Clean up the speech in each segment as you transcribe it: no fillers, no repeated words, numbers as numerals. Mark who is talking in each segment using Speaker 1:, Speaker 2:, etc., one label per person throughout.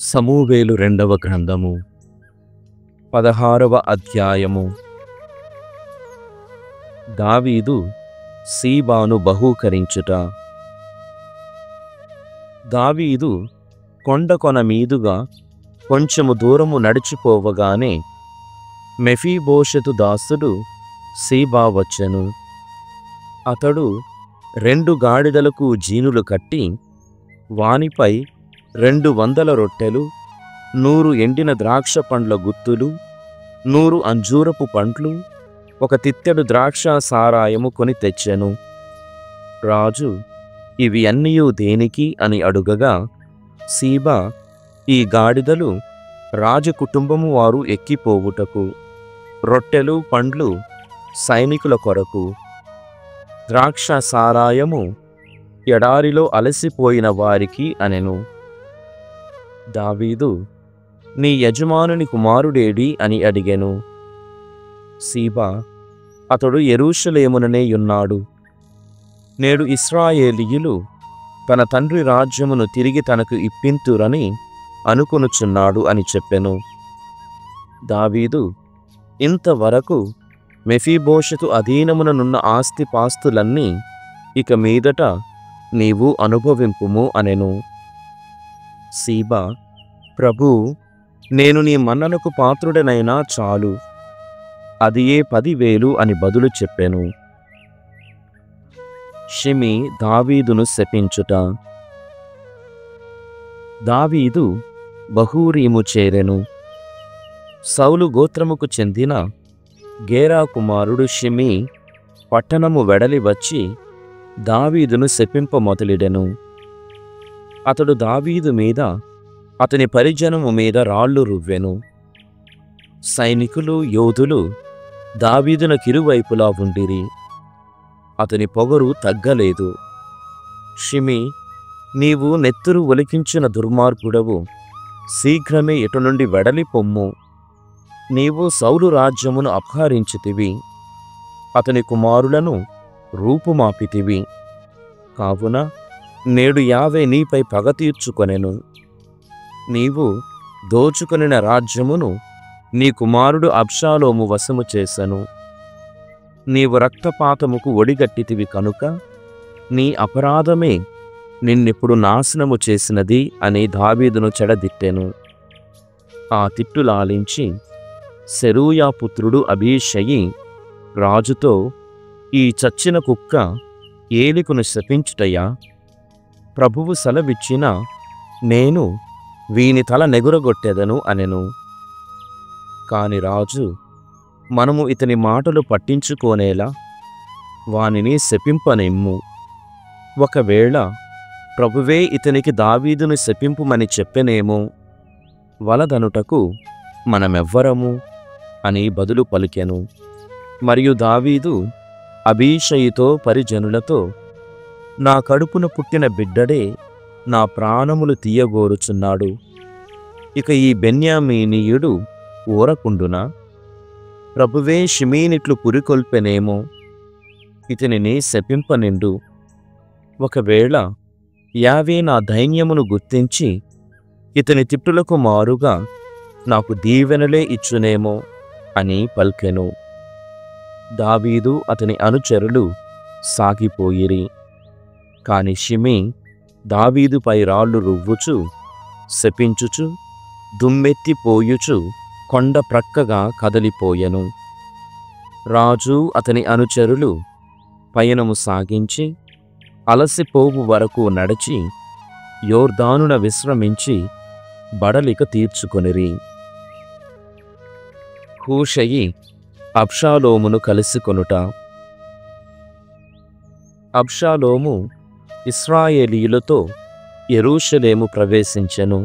Speaker 1: సమూవేలు రెండవ గ్రంథము 16వ అధ్యాయము. దావీదు సీబాను బహూకరించుట. దావీదు కొండ మీదుగా కొంచెము దూరము నడిచిపోవగానే మెఫీబోషెతు దాసుడు సీబా వచ్చెను. అతడు 2 గాడిదలకు జీనులు కట్టి వానిపై 200 రొట్టెలు, 100 ఎండిన ద్రాక్ష పండ్ల గుత్తులు, 100 అంజూరపు పండ్లు, 1 తిత్తెడు ద్రాక్ష సారాయము కొని తెచ్చెను. రాజు ఇవి అన్నియు దేనికి అని అడుగగా, సీబా, ఈ గాడిదలు రాజకుటుంబము వారు ఎక్కిపోవుటకు, రొట్టెలు పండ్లు సైనికుల కొరకు, ద్రాక్ష సారాయము ఎడారిలో అలసిపోయిన వారికి అనెను. దావీదు, నీ యజమానుని కుమారుడేడి అని అడిగెను. సీబా, అతడు యెరూషలేముననే యున్నాడు. నేడు ఇశ్రాయేలీయులు తన తండ్రి రాజ్యమును తిరిగి తనకు ఇప్పింతురని అనుకొనుచున్నాడు అని చెప్పెను. దావీదు, ఇంతవరకు మెఫీబోషెతు అధీనముననున్న ఆస్తిపాస్తులన్నీ ఇక మీదట నీవు అనుభవింపుము అనెను. సీబా, ప్రభూ, నేను నీ మన్ననకు పాత్రుడనైనా చాలు, అది ఏ 10,000 అని బదులు చెప్పెను. షిమీ దావీదును శపించుట. దావీదు బహూరీము చేరెను. సౌలు గోత్రముకు చెందిన గేరా కుమారుడు షిమీ పట్టణము వెడలి వచ్చి దావీదును శపింప మొదలెడెను. అతడు దావీదు మీద, అతని పరిజనము మీద రాళ్ళు రువ్వెను. సైనికులు యోధులు దావీదునకిరువైపులా ఉండిరి. అతని పొగరు తగ్గలేదు. షిమీ, నీవు నెత్తురు ఒలికించిన దుర్మార్గుడవు, శీఘ్రమే ఇటు నుండి వెడలి పొమ్ము. నీవు సౌలు రాజ్యమును అపహరించితివి, అతని కుమారులను రూపుమాపితివి. కావున నేడు యావే నీపై పగ తీర్చుకొనెను. నీవు దోచుకొనిన రాజ్యమును నీ కుమారుడు అబ్షాలోము వశము చేసెను. నీవు రక్తపాతముకు ఒడిగట్టితివి కనుక నీ అపరాధమే నిన్నిప్పుడు నాశనము చేసినది అని దావీదును చెడదిట్టెను. ఆ తిట్టులాలించి సెరూయా పుత్రుడు అబీషయి రాజుతో, ఈ చచ్చిన కుక్క ఏలికును శపించుటయా? ప్రభువు సెలవిచ్చిన నేను వీని తల నెగురగొట్టెదను అనెను. కాని రాజు, మనము ఇతని మాటలు పట్టించుకోనేలా వానిని శపింపనిమ్ము. ఒకవేళ ప్రభువే ఇతనికి దావీదును శపింపుమని చెప్పెనేమో, వలదనుటకు మనమెవ్వరము అని బదులు పలికెను. మరియు దావీదు అబీషయితో పరిజనులతో, నా కడుపున పుట్టిన బిడ్డడే నా ప్రాణములు తీయగోరుచున్నాడు. ఇక ఈ బెన్యామీనీయుడు ఊరకుండునా? ప్రభువే షిమీనిట్లు పురికొల్పెనేమో, ఇతనిని శపింపనిండు. ఒకవేళ యావే నా దైన్యమును గుర్తించి ఇతని తిట్టులకు మారుగా నాకు దీవెనలే ఇచ్చునేమో అని పల్కెను. దావీదు అతని అనుచరులు సాగిపోయిరి. కాని షిమీ దావీదుపై రాళ్ళు రువ్వుచు శపించుచు దుమ్మెత్తిపోయుచు కొండ ప్రక్కగా కదలిపోయెను. రాజు అతని అనుచరులు పయనము సాగించి అలసిపోవు వరకు నడిచి యోర్దానున విశ్రమించి బడలిక తీర్చుకొనిరి. హూషయి అబ్షాలోమును కలుసుకొనుట. అబ్షాలోము ఇశ్రాయేలీయులతో యెరూషలేము ప్రవేశించెను.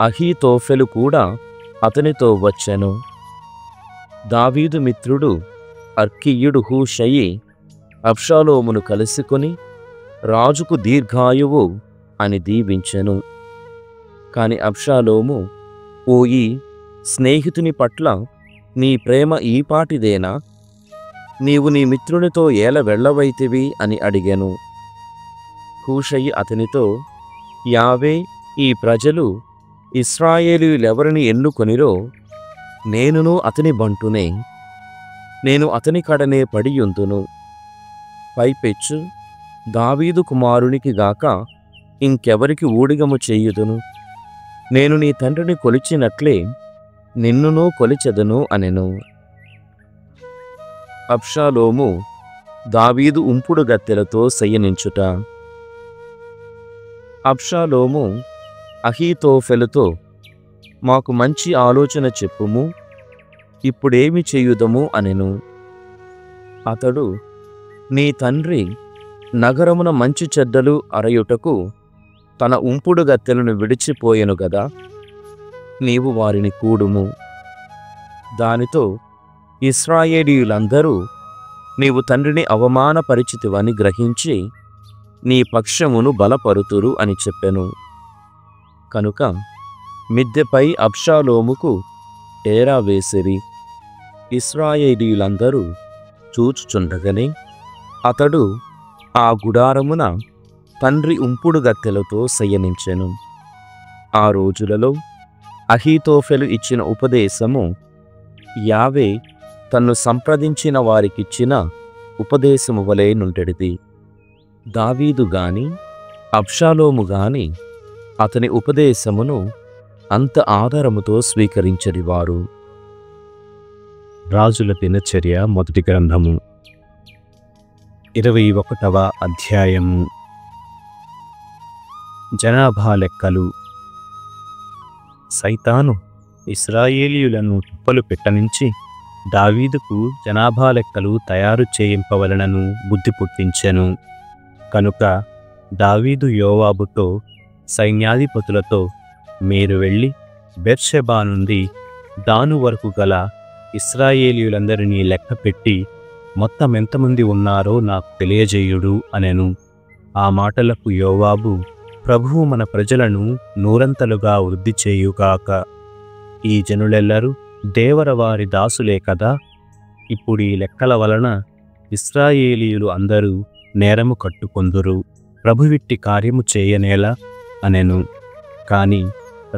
Speaker 1: అహీతోఫెలు కూడా అతనితో వచ్చెను. దావీదు మిత్రుడు అర్కీయుడు హూషయి అబ్షాలోమును కలుసుకొని రాజుకు దీర్ఘాయువు అని దీవించెను. కాని అబ్షాలోము, ఓయి స్నేహితుని పట్ల నీ ప్రేమ ఈపాటిదేనా? నీవు నీ మిత్రునితో ఏల వెళ్ళవైతివి అని అడిగెను. హూషయి అతనితో, యావే ఈ ప్రజలు ఇశ్రాయేలీయులెవరిని ఎన్నుకొనిరో నేనును అతని బంటునే, నేను అతని కడనే పడియుందును. పైపెచ్చు దావీదు కుమారునికి గాక ఇంకెవరికి ఊడిగము చేయుదును? నేను నీ తండ్రిని కొలిచినట్లే నిన్నును కొలిచెదను అనెను. అబ్షాలోము దావీదు ఉంపుడు గత్తెలతో శయనించుట. అబ్షాలోము అహీతోఫెలుతో, మాకు మంచి ఆలోచన చెప్పుము, ఇప్పుడేమి చేయుదము అనెను. అతడు, నీ తండ్రి నగరమున మంచి చెడ్డలు అరయుటకు తన ఉంపుడు గత్తెలను విడిచిపోయెను గదా, నీవు వారిని కూడుము. దానితో ఇశ్రాయేలీయులందరూ నీవు తండ్రిని అవమానపరిచితివని గ్రహించి నీ పక్షమును బలపరుతురు అని చెప్పెను. కనుక మిద్దెపై అబ్షాలోముకు డేరా వేసిరి. ఇశ్రాయేలీయులందరూ చూచుచుండగనే అతడు ఆ గుడారమున తండ్రి ఉంపుడు గత్తెలతో శయనించెను. ఆ రోజులలో అహీతోఫెలు ఇచ్చిన ఉపదేశము యావే తన్ను సంప్రదించిన వారికిచ్చిన ఉపదేశము వలె నుండెడిది. దావీదు గాని అబ్షాలోము గాని అతని ఉపదేశమును అంత ఆదరముతో స్వీకరించడివారు.
Speaker 2: రాజుల దినచర్య మొదటి గ్రంథము 21వ అధ్యాయము. జనాభా లెక్కలు. సైతాను ఇశ్రాయేలీయులను తుప్పలు పెట్టనించి దావీదుకు జనాభా లెక్కలు తయారు చేయింపవలనను బుద్ధి పుట్టించెను. కనుక దావీదు యోవాబుతో సైన్యాధిపతులతో, మీరు వెళ్ళి బెర్షెబా నుండి దాను వరకు గల ఇశ్రాయేలీయులందరినీ లెక్కపెట్టి మొత్తం ఎంతమంది ఉన్నారో నాకు తెలియజేయుడు అనెను. ఆ మాటలకు యోవాబు, ప్రభువు మన ప్రజలను నూరంతలుగా వృద్ధి చేయుగాక. ఈ జనులెల్లరూ దేవరవారి దాసులే కదా. ఇప్పుడు ఈ లెక్కల వలన ఇశ్రాయేలీయులు అందరూ నేరము కట్టుకొందురు, ప్రభువిట్టి కార్యము చేయనేలా అనెను. కాని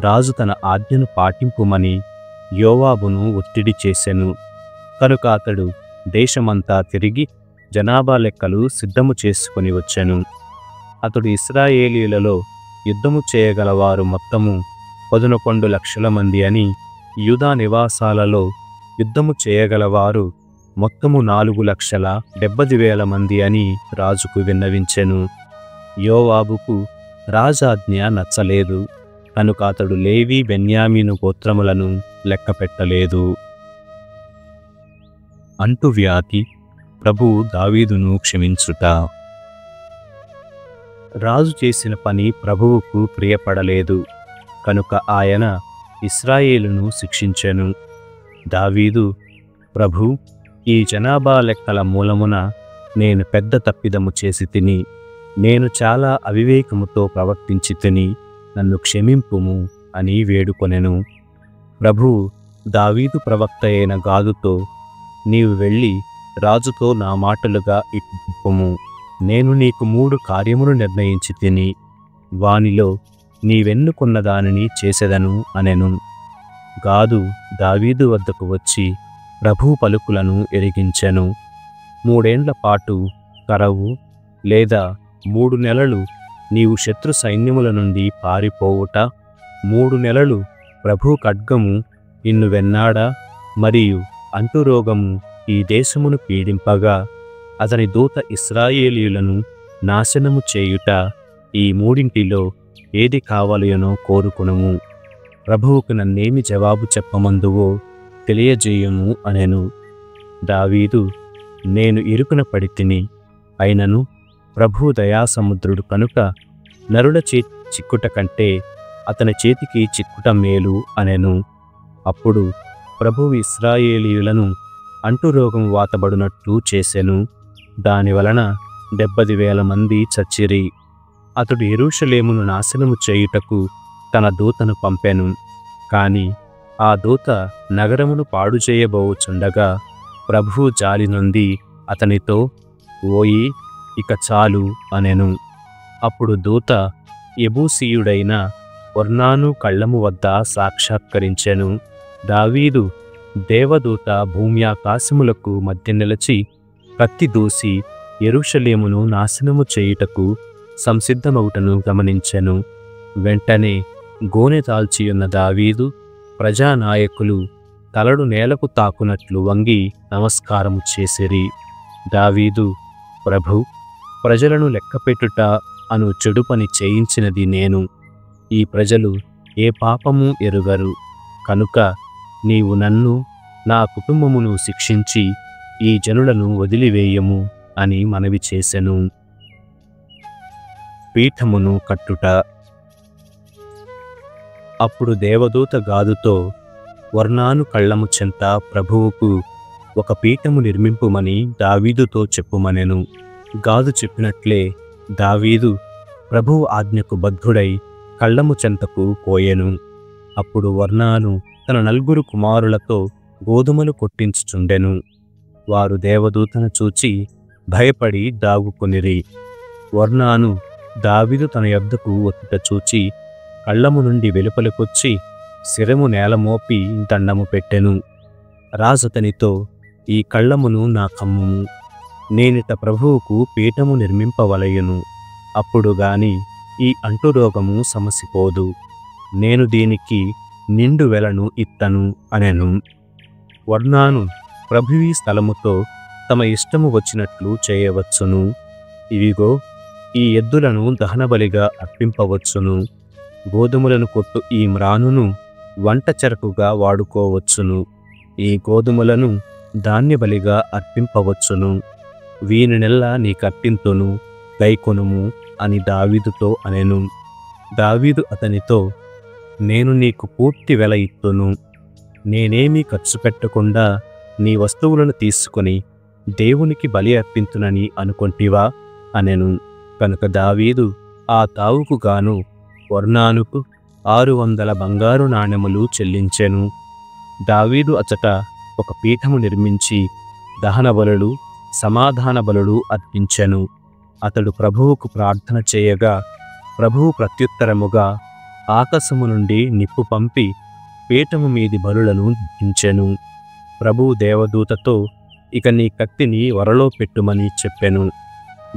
Speaker 2: రాజు తన ఆజ్ఞను పాటింపుమని యోవాబును ఒత్తిడి చేసెను. కనుక అతడు దేశమంతా తిరిగి జనాభా లెక్కలు సిద్ధము చేసుకొని వచ్చెను. అతడు ఇశ్రాయేలీయులలో యుద్ధము చేయగలవారు మొత్తము 11 లక్షల మంది అని, యూదా నివాసాలలో యుద్ధము చేయగలవారు మొత్తము 4,70,000 మంది అని రాజుకు విన్నవించెను. యోవాబుకు రాజాజ్ఞ నచ్చలేదు. కనుక అతడు లేవి బెన్యామీను గోత్రములను లెక్కపెట్టలేదు. అంటువ్యాధి ప్రభువు దావీదును క్షమించుట. రాజు చేసిన పని ప్రభువుకు ప్రియపడలేదు. కనుక ఆయన ఇశ్రాయేలును శిక్షించెను. దావీదు, ప్రభు, ఈ జనాభా లెక్కల మూలమున నేను పెద్ద తప్పిదము చేసి తిని, నేను చాలా అవివేకముతో ప్రవర్తించి తిని, నన్ను క్షమింపుము అని వేడుకొనెను. ప్రభువు దావీదు ప్రవక్త అయిన గాదుతో, నీవు వెళ్ళి రాజుతో నా మాటలుగా ఇట్లు చెప్పుము, నేను నీకు 3 కార్యములు నిర్ణయించి తిని, వానిలో నీవెన్నుకున్న దానిని చేసెదను అనెను. గాదు దావీదు వద్దకు వచ్చి ప్రభువు పలుకులను ఎరిగించెను. 3 ఏండ్ల పాటు కరవు లేదా 3 నెలలు నీవు శత్రు సైన్యముల నుండి పారిపోవుట, 3 నెలలు ప్రభు ఖడ్గము నిన్ను వెన్నాడ, మరియు అంటురోగము ఈ దేశమును పీడింపగా అతని దూత ఇశ్రాయేలీయులను నాశనము చేయుట, ఈ 3 ఏది కావలయనో కోరుకునుము. ప్రభువుకు నన్నేమి జవాబు చెప్పమందువో తెలియజేయుము అనెను. దావీదు, నేను ఇరుకున పడితిని, అయినను ప్రభువు దయాసముద్రుడు కనుక నరుల చేతి చిక్కుట కంటే అతని చేతికి చిక్కుట మేలు అనెను. అప్పుడు ప్రభువు ఇశ్రాయేలీయులను అంటురోగం వాతబడినట్లు చేసెను. దానివలన 70,000 మంది చచ్చిరి. అతడు యెరూషలేమును నాశనము చేయుటకు తన దూతను పంపెను. కాని ఆ దూత నగరమును పాడు చేయబోచుండగా ప్రభువు జాలి నొంది అతనితో, ఓయి, ఇక చాలు అనెను. అప్పుడు దూత యెబూసీయుడైన ఒర్నాను కళ్ళము వద్ద సాక్షాత్కరించెను. దావీదు దేవదూత భూమ్యాకాశములకు మధ్య నిలిచి కత్తి దూసి యెరూషలేమును నాశనము చేయుటకు సంసిద్ధమవుటను గమనించెను. వెంటనే గోనె తాల్చియున్న దావీదు ప్రజానాయకులు తలడు నేలకు తాకునట్లు వంగి నమస్కారము చేసిరి. దావీదు, ప్రభు, ప్రజలను లెక్కపెట్టుట అను చెడు పని చేయించినది నేను. ఈ ప్రజలు ఏ పాపము ఎరుగరు. కనుక నీవు నన్ను, నా కుటుంబమును శిక్షించి ఈ జనులను వదిలివేయము అని మనవి చేసెను. పీఠమును కట్టుట. అప్పుడు దేవదూత గాదుతో, ఒర్నాను కళ్ళము చెంత ప్రభువుకు ఒక పీఠము నిర్మింపుమని దావీదుతో చెప్పుమనెను. గాదు చెప్పినట్లే దావీదు ప్రభువు ఆజ్ఞకు బద్ధుడై కళ్ళము చెంతకు పోయెను. అప్పుడు ఒర్నాను తన 4 కుమారులతో గోధుమలు కొట్టించుచుండెను. వారు దేవదూతను చూచి భయపడి దాగుకొనిరి. ఒర్నాను దావీదు తన యొద్దకు వచ్చుట చూచి కళ్ళము నుండి వెలుపలికొచ్చి శిరము నేలమోపి దండము పెట్టెను. రాజతనితో, ఈ కళ్ళమును నా కమ్ముము, నేనిట ప్రభువుకు పీఠము నిర్మింపవలయును. అప్పుడు గాని ఈ అంటురోగము సమసిపోదు. నేను దీనికి నిండు వెలను ఇత్తను అనెను. ఒర్నాను ప్రభువీ స్థలముతో తమ ఇష్టము వచ్చినట్లు చేయవచ్చును. ఇవిగో ఈ ఎద్దులను దహనబలిగా అర్పింపవచ్చును. గోధుమలను కొట్టు ఈ మ్రానును వంట చెరకుగా వాడుకోవచ్చును. ఈ గోధుమలను ధాన్యబలిగా అర్పింపవచ్చును. వీనినెల్లా నీకర్పింతును, గైకొనుము అని దావీదుతో అనెను. దావీదు అతనితో, నేను నీకు పూర్తి వెల ఇత్తును. నేనేమీ ఖర్చు పెట్టకుండా నీ వస్తువులను తీసుకొని దేవునికి బలి అర్పింతునని అనుకొంటివా అనెను. కనుక దావీదు ఆ తావుకు గాను ఒర్నానుకు 600 బంగారు నాణెములు చెల్లించెను. దావీదు అచట ఒక పీఠము నిర్మించి దహన బలులు, సమాధాన బలులు అర్పించెను. అతడు ప్రభువుకు ప్రార్థన చేయగా ప్రభువు ప్రత్యుత్తరముగా ఆకాశము నుండి నిప్పు పంపి పీఠము మీది బలులను దించెను. ప్రభువు దేవదూతతో, ఇక నీ కత్తిని వరలో పెట్టుమని చెప్పెను.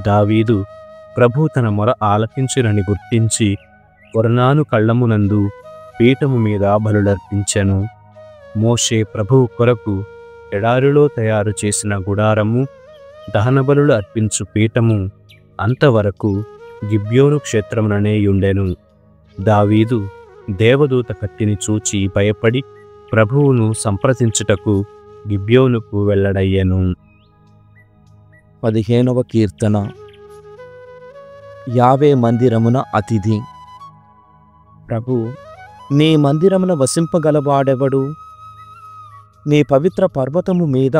Speaker 2: దావీదు ప్రభువు తన మొర ఆలకించునని గుర్తించి ఒర్నాను కళ్ళమునందు పీఠము మీద బలులర్పించెను. మోషే ప్రభువు కొరకు ఎడారిలో తయారు చేసిన గుడారము, దహనబలులు అర్పించు పీఠము అంతవరకు గిబ్యోను క్షేత్రముననే యుండెను. దావీదు దేవదూత కత్తిని చూచి భయపడి ప్రభువును సంప్రదించుటకు గిబ్యోనుకు వెల్లడయ్యెను.
Speaker 1: 15వ కీర్తన. యావే మందిరమున అతిథి. ప్రభు, నీ మందిరమున వసింపగలవాడెవడు? నీ పవిత్ర పర్వతము మీద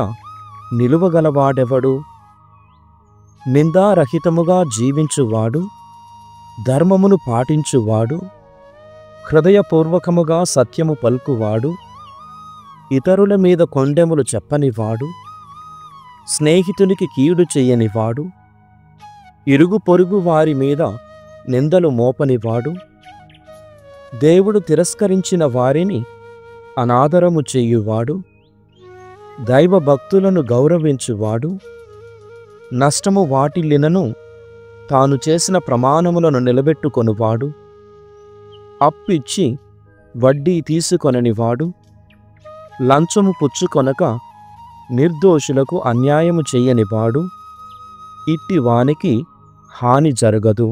Speaker 1: నిలువగలవాడెవడు? నిందారహితముగా జీవించువాడు, ధర్మమును పాటించువాడు, హృదయపూర్వకముగా సత్యము పలుకువాడు, ఇతరుల మీద కొండెములు చెప్పనివాడు, స్నేహితునికి కీడు చెయ్యనివాడు, ఇరుగు పొరుగు వారి మీద నిందలు మోపనివాడు, దేవుడు తిరస్కరించిన వారిని అనాదరము చెయ్యువాడు, దైవభక్తులను గౌరవించువాడు, నష్టము వాటిల్లినను తాను చేసిన ప్రమాణములను నిలబెట్టుకొనువాడు, అప్పిచ్చి వడ్డీ తీసుకొననివాడు, లంచము పుచ్చుకొనక నిర్దోషులకు అన్యాయము చెయ్యనివాడు, ఇట్టి వానికి హాని జరగదు.